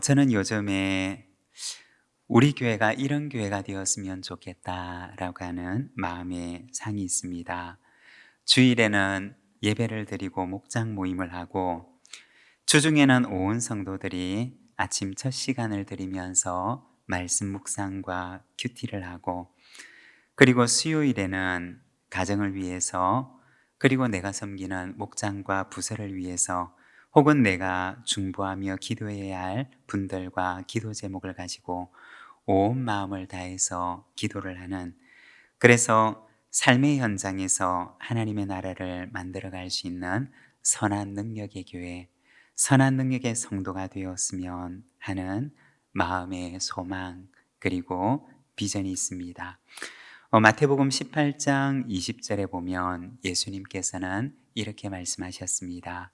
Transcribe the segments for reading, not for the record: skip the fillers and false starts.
저는 요즘에 우리 교회가 이런 교회가 되었으면 좋겠다라고 하는 마음의 상이 있습니다. 주일에는 예배를 드리고 목장 모임을 하고 주중에는 온 성도들이 아침 첫 시간을 드리면서 말씀 묵상과 큐티를 하고 그리고 수요일에는 가정을 위해서 그리고 내가 섬기는 목장과 부서를 위해서 혹은 내가 중보하며 기도해야 할 분들과 기도 제목을 가지고 온 마음을 다해서 기도를 하는, 그래서 삶의 현장에서 하나님의 나라를 만들어갈 수 있는 선한 능력의 교회, 선한 능력의 성도가 되었으면 하는 마음의 소망 그리고 비전이 있습니다. 마태복음 18장 20절에 보면 예수님께서는 이렇게 말씀하셨습니다.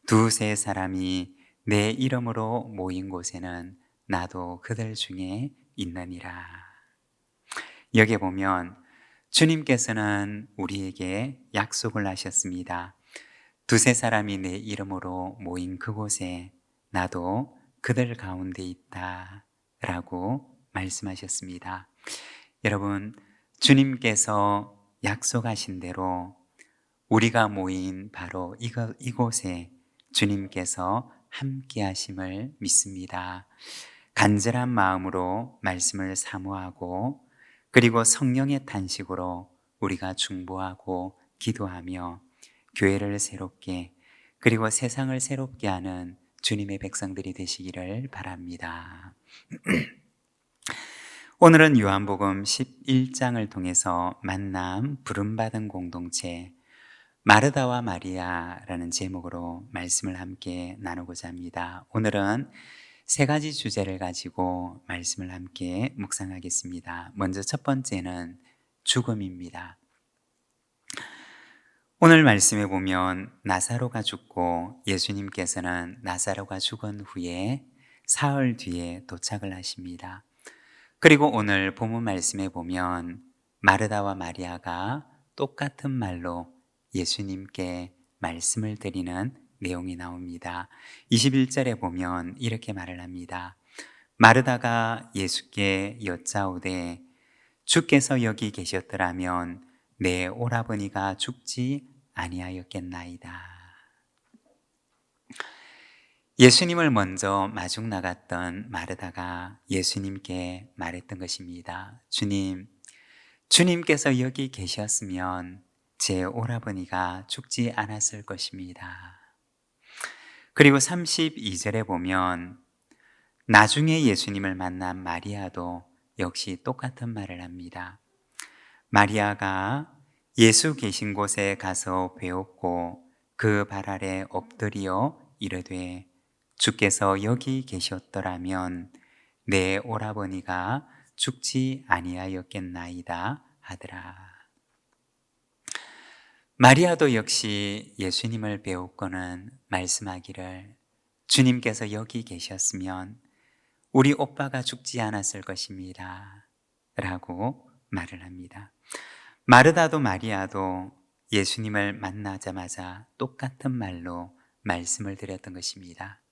두세 사람이 내 이름으로 모인 곳에는 나도 그들 중에 있느니라. 여기에 보면 주님께서는 우리에게 약속을 하셨습니다. 두세 사람이 내 이름으로 모인 그곳에 나도 그들 가운데 있다 라고 말씀하셨습니다. 여러분, 주님께서 약속하신 대로 우리가 모인 바로 이곳에 주님께서 함께 하심을 믿습니다. 간절한 마음으로 말씀을 사모하고 그리고 성령의 탄식으로 우리가 중보하고 기도하며 교회를 새롭게 그리고 세상을 새롭게 하는 주님의 백성들이 되시기를 바랍니다. 오늘은 요한복음 11장을 통해서 만남 부름받은 공동체 마르다와 마리아라는 제목으로 말씀을 함께 나누고자 합니다. 오늘은 세 가지 주제를 가지고 말씀을 함께 묵상하겠습니다. 먼저 첫 번째는 죽음입니다. 오늘 말씀에 보면 나사로가 죽고 예수님께서는 나사로가 죽은 후에 사흘 뒤에 도착을 하십니다. 그리고 오늘 본문 말씀에 보면 마르다와 마리아가 똑같은 말로 예수님께 말씀을 드리는 내용이 나옵니다. 21절에 보면 이렇게 말을 합니다. 마르다가 예수께 여짜오되 주께서 여기 계셨더라면 내 오라버니가 죽지 아니하였겠나이다. 예수님을 먼저 마중 나갔던 마르다가 예수님께 말했던 것입니다. 주님께서 여기 계셨으면 제 오라버니가 죽지 않았을 것입니다. 그리고 32절에 보면 나중에 예수님을 만난 마리아도 역시 똑같은 말을 합니다. 마리아가 예수 계신 곳에 가서 배웠고 그 발 아래 엎드려 이르되 주께서 여기 계셨더라면 내 오라버니가 죽지 아니하였겠나이다 하더라. 마리아도 역시 예수님을 배웠고는 말씀하기를 주님께서 여기 계셨으면 우리 오빠가 죽지 않았을 것입니다 라고 말을 합니다. 마르다도 마리아도 예수님을 만나자마자 똑같은 말로 말씀을 드렸던 것입니다.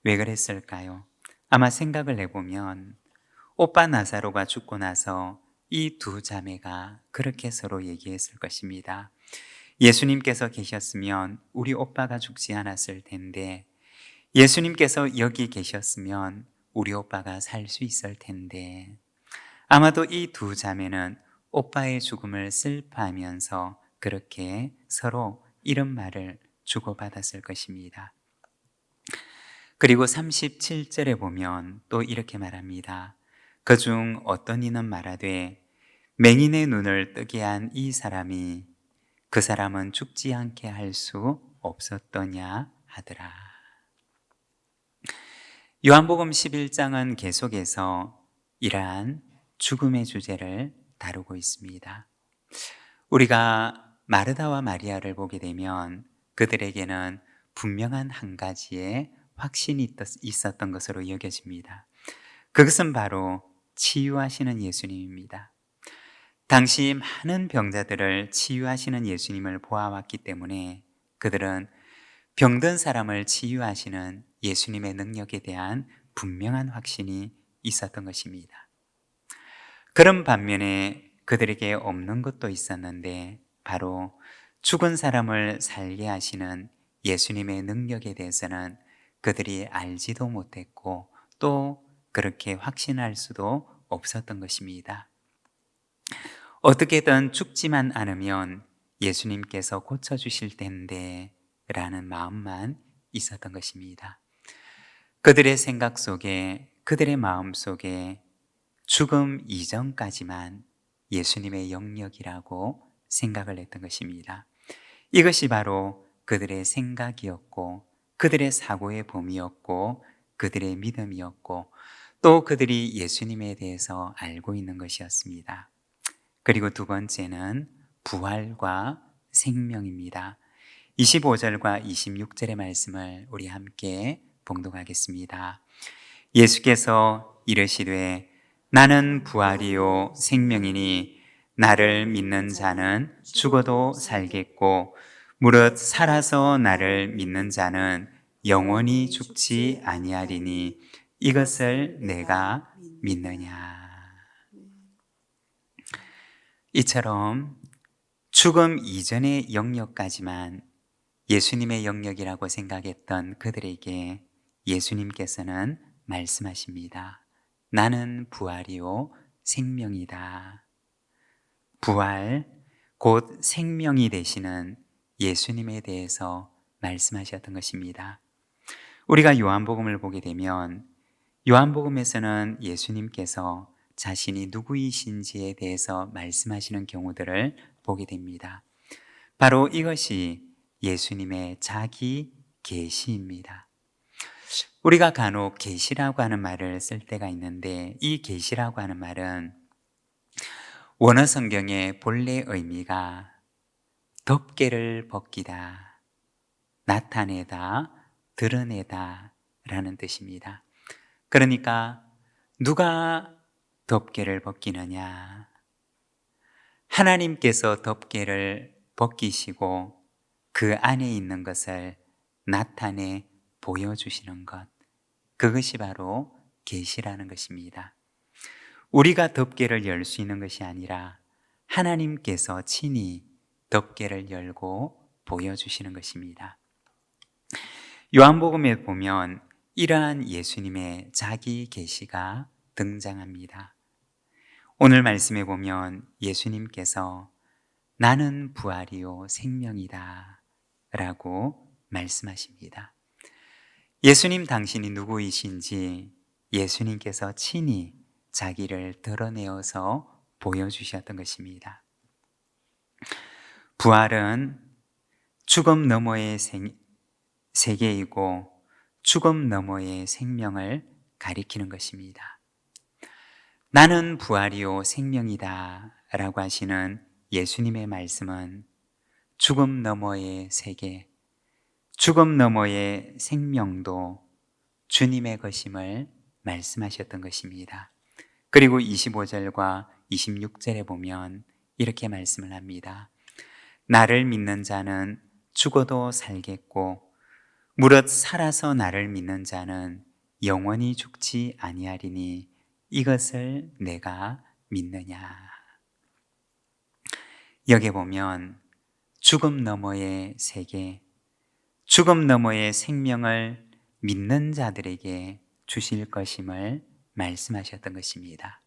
왜 그랬을까요? 아마 생각을 해보면 오빠 나사로가 죽고 나서 이 두 자매가 그렇게 서로 얘기했을 것입니다. 예수님께서 계셨으면 우리 오빠가 죽지 않았을 텐데, 예수님께서 여기 계셨으면 우리 오빠가 살 수 있을 텐데, 아마도 이 두 자매는 오빠의 죽음을 슬퍼하면서 그렇게 서로 이런 말을 주고받았을 것입니다. 그리고 37절에 보면 또 이렇게 말합니다. 그중 어떤 이는 말하되 맹인의 눈을 뜨게 한 이 사람이 그 사람은 죽지 않게 할 수 없었더냐 하더라. 요한복음 11장은 계속해서 이러한 죽음의 주제를 다루고 있습니다. 우리가 마르다와 마리아를 보게 되면 그들에게는 분명한 한 가지의 확신이 있었던 것으로 여겨집니다. 그것은 바로 치유하시는 예수님입니다. 당시 많은 병자들을 치유하시는 예수님을 보아왔기 때문에 그들은 병든 사람을 치유하시는 예수님의 능력에 대한 분명한 확신이 있었던 것입니다. 그런 반면에 그들에게 없는 것도 있었는데 바로 죽은 사람을 살게 하시는 예수님의 능력에 대해서는 그들이 알지도 못했고 또 그렇게 확신할 수도 없었던 것입니다. 어떻게든 죽지만 않으면 예수님께서 고쳐주실 텐데 라는 마음만 있었던 것입니다. 그들의 생각 속에, 그들의 마음 속에 죽음 이전까지만 예수님의 영역이라고 생각을 했던 것입니다. 이것이 바로 그들의 생각이었고 그들의 사고의 범위였고 그들의 믿음이었고 또 그들이 예수님에 대해서 알고 있는 것이었습니다. 그리고 두 번째는 부활과 생명입니다. 25절과 26절의 말씀을 우리 함께 봉독하겠습니다. 예수께서 이르시되 나는 부활이요 생명이니 나를 믿는 자는 죽어도 살겠고 무릇 살아서 나를 믿는 자는 영원히 죽지 아니하리니 이것을 내가 믿느냐. 이처럼 죽음 이전의 영역까지만 예수님의 영역이라고 생각했던 그들에게 예수님께서는 말씀하십니다. 나는 부활이요 생명이다. 부활, 곧 생명이 되시는 예수님에 대해서 말씀하셨던 것입니다. 우리가 요한복음을 보게 되면 요한복음에서는 예수님께서 자신이 누구이신지에 대해서 말씀하시는 경우들을 보게 됩니다. 바로 이것이 예수님의 자기 계시입니다. 우리가 간혹 계시라고 하는 말을 쓸 때가 있는데 이 계시라고 하는 말은 원어 성경의 본래 의미가 덮개를 벗기다, 나타내다, 드러내다 라는 뜻입니다. 그러니까 누가 덮개를 벗기느냐? 하나님께서 덮개를 벗기시고 그 안에 있는 것을 나타내 보여주시는 것, 그것이 바로 계시라는 것입니다. 우리가 덮개를 열 수 있는 것이 아니라 하나님께서 친히 덮개를 열고 보여주시는 것입니다. 요한복음에 보면 이러한 예수님의 자기 계시가 등장합니다. 오늘 말씀에 보면 예수님께서 나는 부활이요 생명이다 라고 말씀하십니다. 예수님 당신이 누구이신지 예수님께서 친히 자기를 드러내어서 보여주셨던 것입니다. 부활은 죽음 너머의 세계이고 죽음 너머의 생명을 가리키는 것입니다. 나는 부활이요 생명이다 라고 하시는 예수님의 말씀은 죽음 너머의 세계, 죽음 너머의 생명도 주님의 것임을 말씀하셨던 것입니다. 그리고 25절과 26절에 보면 이렇게 말씀을 합니다. 나를 믿는 자는 죽어도 살겠고 무릇 살아서 나를 믿는 자는 영원히 죽지 아니하리니 이것을 내가 믿느냐. 여기 보면 죽음 너머의 세계, 죽음 너머의 생명을 믿는 자들에게 주실 것임을 말씀하셨던 것입니다.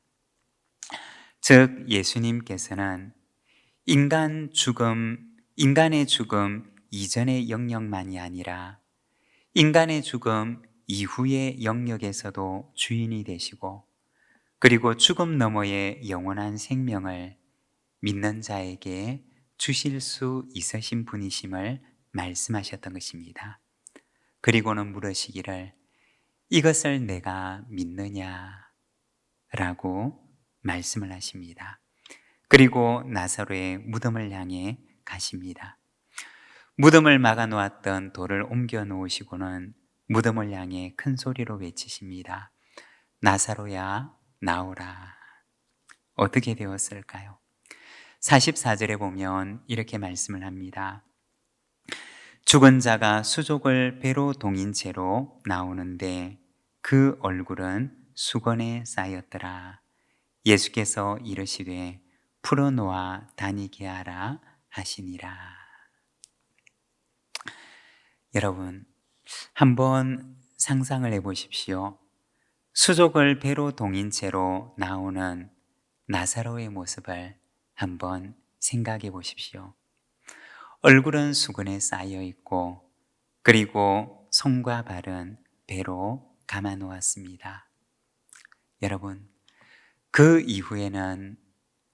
즉 예수님께서는 인간의 죽음 이전의 영역만이 아니라 인간의 죽음 이후의 영역에서도 주인이 되시고 그리고 죽음 너머의 영원한 생명을 믿는 자에게 주실 수 있으신 분이심을 말씀하셨던 것입니다. 그리고는 물으시기를 이것을 내가 믿느냐 라고 말씀을 하십니다. 그리고 나사로의 무덤을 향해 가십니다. 무덤을 막아 놓았던 돌을 옮겨 놓으시고는 무덤을 향해 큰 소리로 외치십니다. 나사로야 나오라. 어떻게 되었을까요? 44절에 보면 이렇게 말씀을 합니다. 죽은 자가 수족을 배로 동인 채로 나오는데 그 얼굴은 수건에 쌓였더라. 예수께서 이르시되 풀어놓아 다니게 하라 하시니라. 여러분, 한번 상상을 해보십시오. 수족을 배로 동인 채로 나오는 나사로의 모습을 한번 생각해 보십시오. 얼굴은 수건에 쌓여 있고, 그리고 손과 발은 배로 감아 놓았습니다. 여러분, 그 이후에는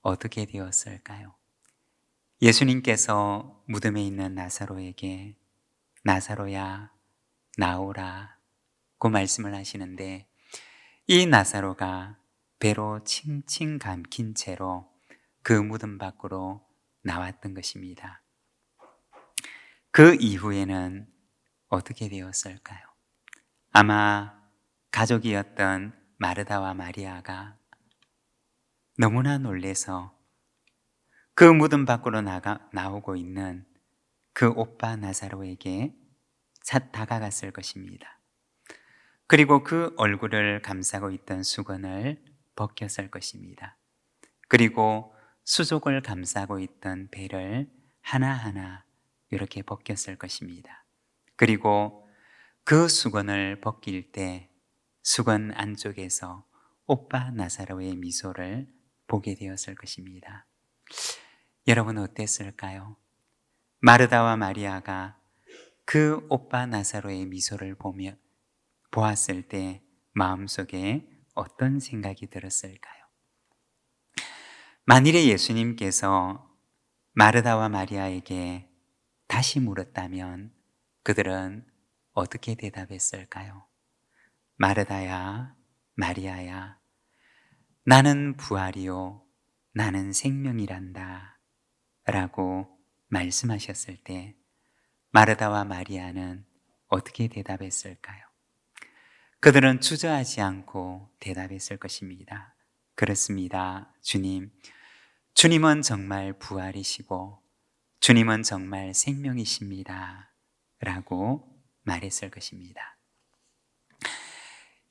어떻게 되었을까요? 예수님께서 무덤에 있는 나사로에게 나사로야 나오라 고 말씀을 하시는데, 이 나사로가 배로 칭칭 감긴 채로 그 무덤 밖으로 나왔던 것입니다. 그 이후에는 어떻게 되었을까요? 아마 가족이었던 마르다와 마리아가 너무나 놀래서 그 무덤 밖으로 나오고 있는 그 오빠 나사로에게 다가갔을 것입니다. 그리고 그 얼굴을 감싸고 있던 수건을 벗겼을 것입니다. 그리고 수족을 감싸고 있던 배를 하나하나 이렇게 벗겼을 것입니다. 그리고 그 수건을 벗길 때 수건 안쪽에서 오빠 나사로의 미소를 보게 되었을 것입니다. 여러분 어땠을까요? 마르다와 마리아가 그 오빠 나사로의 미소를 보았을 때 마음속에 어떤 생각이 들었을까요? 만일에 예수님께서 마르다와 마리아에게 다시 물었다면 그들은 어떻게 대답했을까요? 마르다야, 마리아야, 나는 부활이요, 나는 생명이란다 라고 말씀하셨을 때 마르다와 마리아는 어떻게 대답했을까요? 그들은 주저하지 않고 대답했을 것입니다. 그렇습니다. 주님. 주님은 정말 부활이시고 주님은 정말 생명이십니다. 라고 말했을 것입니다.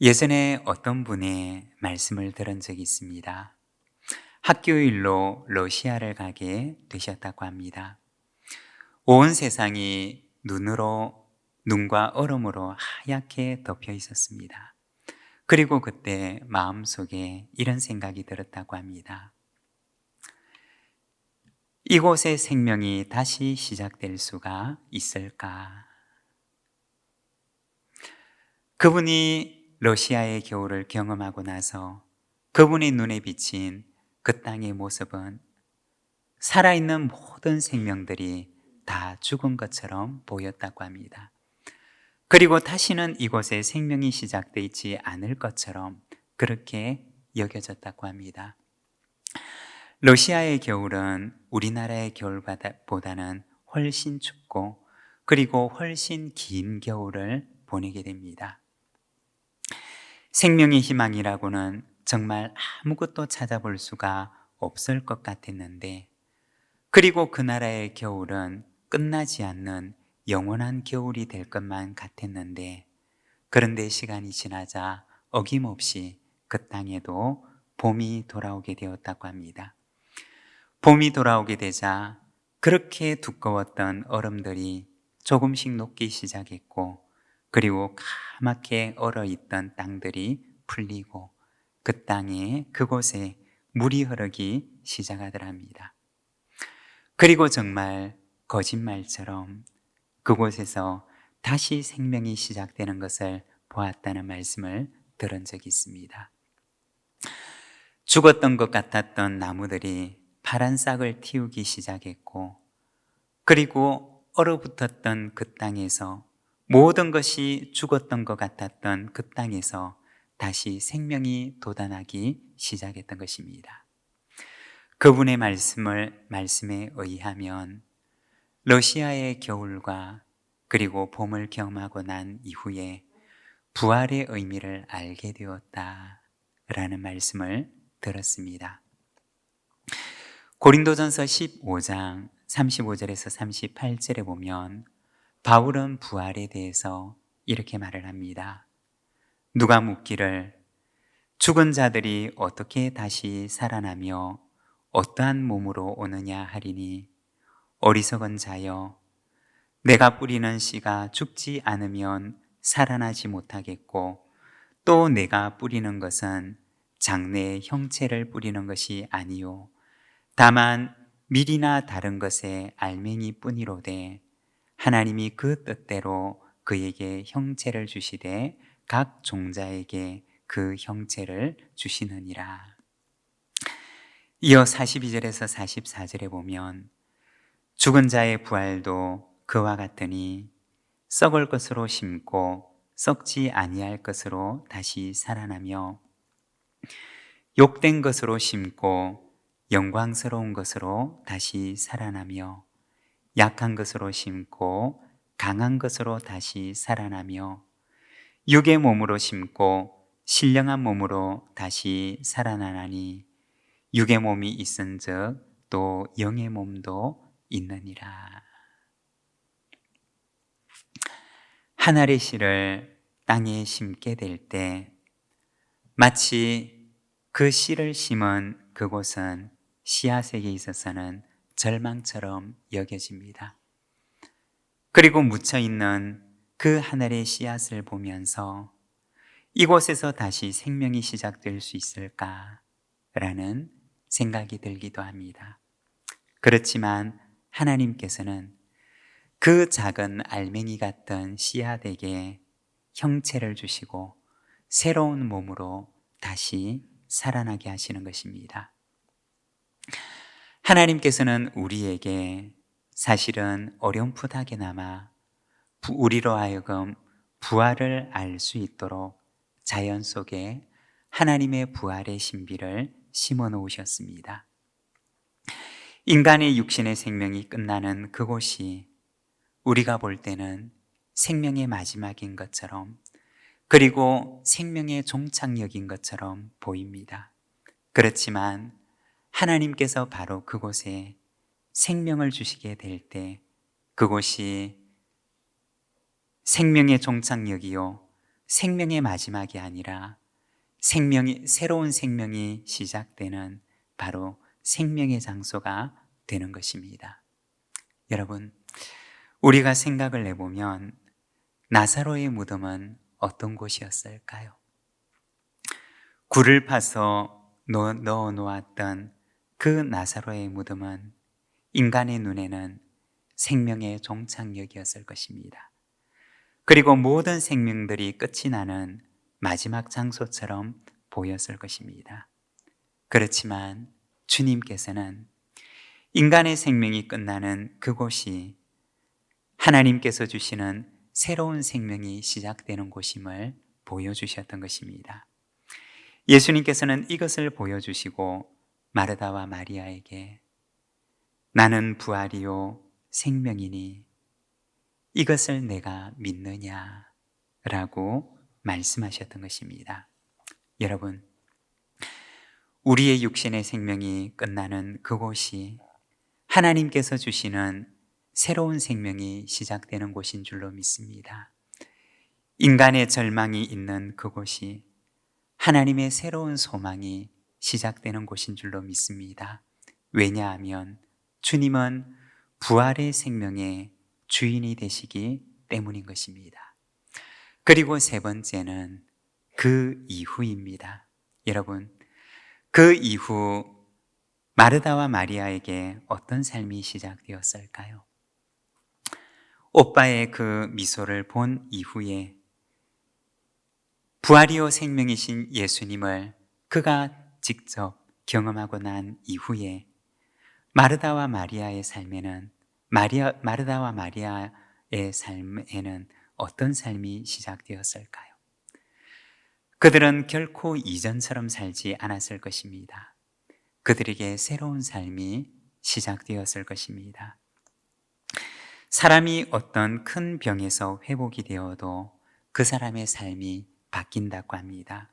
예전에 어떤 분의 말씀을 들은 적이 있습니다. 학교 일로 러시아를 가게 되셨다고 합니다. 온 세상이 눈과 얼음으로 하얗게 덮여 있었습니다. 그리고 그때 마음속에 이런 생각이 들었다고 합니다. 이곳의 생명이 다시 시작될 수가 있을까? 그분이 러시아의 겨울을 경험하고 나서 그분의 눈에 비친 그 땅의 모습은 살아있는 모든 생명들이 다 죽은 것처럼 보였다고 합니다. 그리고 다시는 이곳에 생명이 시작되지 않을 것처럼 그렇게 여겨졌다고 합니다. 러시아의 겨울은 우리나라의 겨울보다는 훨씬 춥고 그리고 훨씬 긴 겨울을 보내게 됩니다. 생명의 희망이라고는 정말 아무것도 찾아볼 수가 없을 것 같았는데, 그리고 그 나라의 겨울은 끝나지 않는 영원한 겨울이 될 것만 같았는데, 그런데 시간이 지나자 어김없이 그 땅에도 봄이 돌아오게 되었다고 합니다. 봄이 돌아오게 되자 그렇게 두꺼웠던 얼음들이 조금씩 녹기 시작했고, 그리고 까맣게 얼어있던 땅들이 풀리고 그 땅에 그곳에 물이 흐르기 시작하더랍니다. 그리고 정말 거짓말처럼 그곳에서 다시 생명이 시작되는 것을 보았다는 말씀을 들은 적이 있습니다. 죽었던 것 같았던 나무들이 파란 싹을 틔우기 시작했고, 그리고 얼어붙었던 그 땅에서 모든 것이 죽었던 것 같았던 그 땅에서 다시 생명이 돋아나기 시작했던 것입니다. 그분의 말씀에 의하면 러시아의 겨울과 그리고 봄을 경험하고 난 이후에 부활의 의미를 알게 되었다라는 말씀을 들었습니다. 고린도전서 15장 35절에서 38절에 보면 바울은 부활에 대해서 이렇게 말을 합니다. 누가 묻기를 죽은 자들이 어떻게 다시 살아나며 어떠한 몸으로 오느냐 하리니 어리석은 자여 내가 뿌리는 씨가 죽지 않으면 살아나지 못하겠고 또 내가 뿌리는 것은 장래의 형체를 뿌리는 것이 아니요 다만 밀이나 다른 것의 알맹이 뿐이로되 하나님이 그 뜻대로 그에게 형체를 주시되 각 종자에게 그 형체를 주시느니라. 이어 42절에서 44절에 보면 죽은 자의 부활도 그와 같으니 썩을 것으로 심고 썩지 아니할 것으로 다시 살아나며 욕된 것으로 심고 영광스러운 것으로 다시 살아나며 약한 것으로 심고 강한 것으로 다시 살아나며 육의 몸으로 심고 신령한 몸으로 다시 살아나나니 육의 몸이 있은즉 또 영의 몸도 있느니라. 한 알의 씨를 땅에 심게 될 때 마치 그 씨를 심은 그곳은 씨앗에게 있어서는 절망처럼 여겨집니다. 그리고 묻혀있는 그 하늘의 씨앗을 보면서 이곳에서 다시 생명이 시작될 수 있을까라는 생각이 들기도 합니다. 그렇지만 하나님께서는 그 작은 알맹이 같던 씨앗에게 형체를 주시고 새로운 몸으로 다시 살아나게 하시는 것입니다. 하나님께서는 우리에게 사실은 어렴풋하게나마 우리로 하여금 부활을 알 수 있도록 자연 속에 하나님의 부활의 신비를 심어 놓으셨습니다. 인간의 육신의 생명이 끝나는 그곳이 우리가 볼 때는 생명의 마지막인 것처럼 그리고 생명의 종착역인 것처럼 보입니다. 그렇지만 하나님께서 바로 그곳에 생명을 주시게 될 때 그곳이 생명의 종착역이요 생명의 마지막이 아니라 새로운 생명이 시작되는 바로 생명의 장소가 되는 것입니다. 여러분, 우리가 생각을 해보면 나사로의 무덤은 어떤 곳이었을까요? 굴을 파서 넣어 놓았던 그 나사로의 무덤은 인간의 눈에는 생명의 종착역이었을 것입니다. 그리고 모든 생명들이 끝이 나는 마지막 장소처럼 보였을 것입니다. 그렇지만 주님께서는 인간의 생명이 끝나는 그곳이 하나님께서 주시는 새로운 생명이 시작되는 곳임을 보여주셨던 것입니다. 예수님께서는 이것을 보여주시고 마르다와 마리아에게 나는 부활이요 생명이니 이것을 내가 믿느냐 라고 말씀하셨던 것입니다. 여러분, 우리의 육신의 생명이 끝나는 그곳이 하나님께서 주시는 새로운 생명이 시작되는 곳인 줄로 믿습니다. 인간의 절망이 있는 그곳이 하나님의 새로운 소망이 시작되는 곳인 줄로 믿습니다. 왜냐하면 주님은 부활의 생명의 주인이 되시기 때문인 것입니다. 그리고 세 번째는 그 이후입니다. 여러분, 그 이후 마르다와 마리아에게 어떤 삶이 시작되었을까요? 오빠의 그 미소를 본 이후에 부활이요 생명이신 예수님을 그가 직접 경험하고 난 이후에 마르다와 마리아의 삶에는 마르다와 마리아의 삶에는 어떤 삶이 시작되었을까요? 그들은 결코 이전처럼 살지 않았을 것입니다. 그들에게 새로운 삶이 시작되었을 것입니다. 사람이 어떤 큰 병에서 회복이 되어도 그 사람의 삶이 바뀐다고 합니다.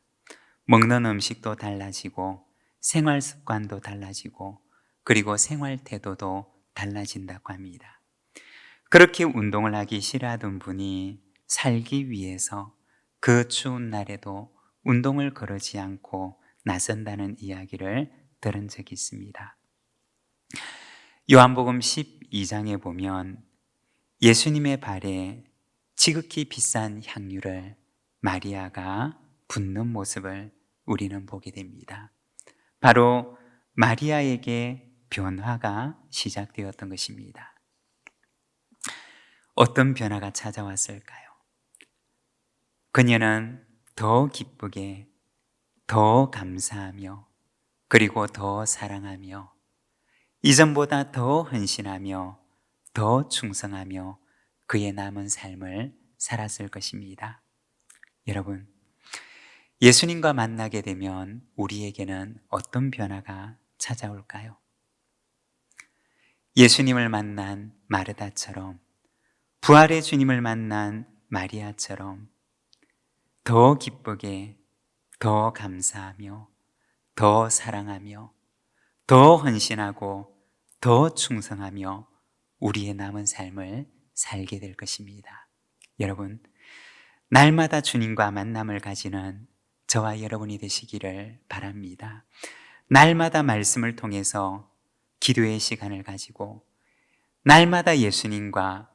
먹는 음식도 달라지고 생활 습관도 달라지고 그리고 생활 태도도 달라진다고 합니다. 그렇게 운동을 하기 싫어하던 분이 살기 위해서 그 추운 날에도 운동을 거르지 않고 나선다는 이야기를 들은 적이 있습니다. 요한복음 12장에 보면 예수님의 발에 지극히 비싼 향유를 마리아가 붓는 모습을 우리는 보게 됩니다. 바로 마리아에게 변화가 시작되었던 것입니다. 어떤 변화가 찾아왔을까요? 그녀는 더 기쁘게, 더 감사하며, 그리고 더 사랑하며, 이전보다 더 헌신하며, 더 충성하며 그의 남은 삶을 살았을 것입니다. 여러분, 예수님과 만나게 되면 우리에게는 어떤 변화가 찾아올까요? 예수님을 만난 마르다처럼, 부활의 주님을 만난 마리아처럼 더 기쁘게, 더 감사하며, 더 사랑하며, 더 헌신하고, 더 충성하며 우리의 남은 삶을 살게 될 것입니다. 여러분, 날마다 주님과 만남을 가지는 저와 여러분이 되시기를 바랍니다. 날마다 말씀을 통해서 기도의 시간을 가지고 날마다 예수님과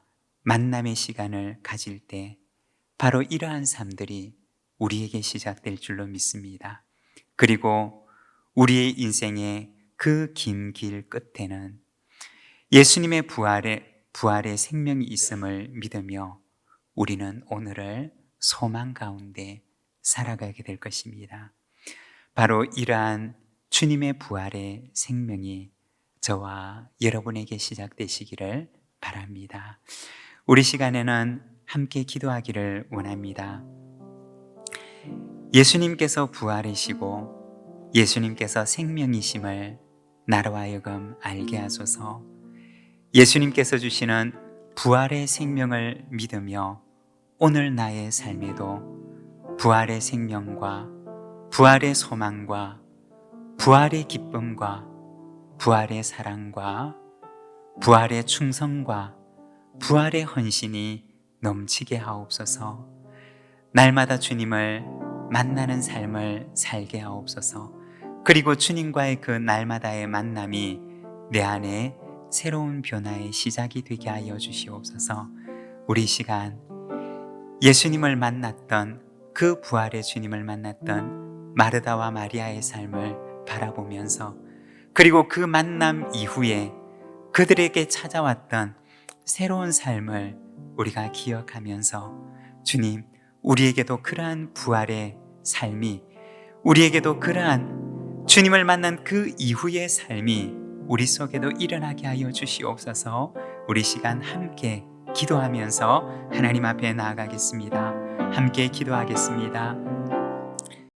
만남의 시간을 가질 때 바로 이러한 삶들이 우리에게 시작될 줄로 믿습니다. 그리고 우리의 인생의 그 긴 길 끝에는 예수님의 부활의 생명이 있음을 믿으며 우리는 오늘을 소망 가운데 살아가게 될 것입니다. 바로 이러한 주님의 부활의 생명이 저와 여러분에게 시작되시기를 바랍니다. 우리 시간에는 함께 기도하기를 원합니다. 예수님께서 부활이시고 예수님께서 생명이심을 나로 하여금 알게 하소서. 예수님께서 주시는 부활의 생명을 믿으며 오늘 나의 삶에도 부활의 생명과 부활의 소망과 부활의 기쁨과 부활의 사랑과 부활의 충성과 부활의 헌신이 넘치게 하옵소서. 날마다 주님을 만나는 삶을 살게 하옵소서. 그리고 주님과의 그 날마다의 만남이 내 안에 새로운 변화의 시작이 되게 하여 주시옵소서. 우리 시간 예수님을 만났던 그 부활의 주님을 만났던 마르다와 마리아의 삶을 바라보면서 그리고 그 만남 이후에 그들에게 찾아왔던 새로운 삶을 우리가 기억하면서 주님, 우리에게도 그러한 부활의 삶이, 우리에게도 그러한 주님을 만난 그 이후의 삶이 우리 속에도 일어나게 하여 주시옵소서. 우리 시간 함께 기도하면서 하나님 앞에 나아가겠습니다. 함께 기도하겠습니다.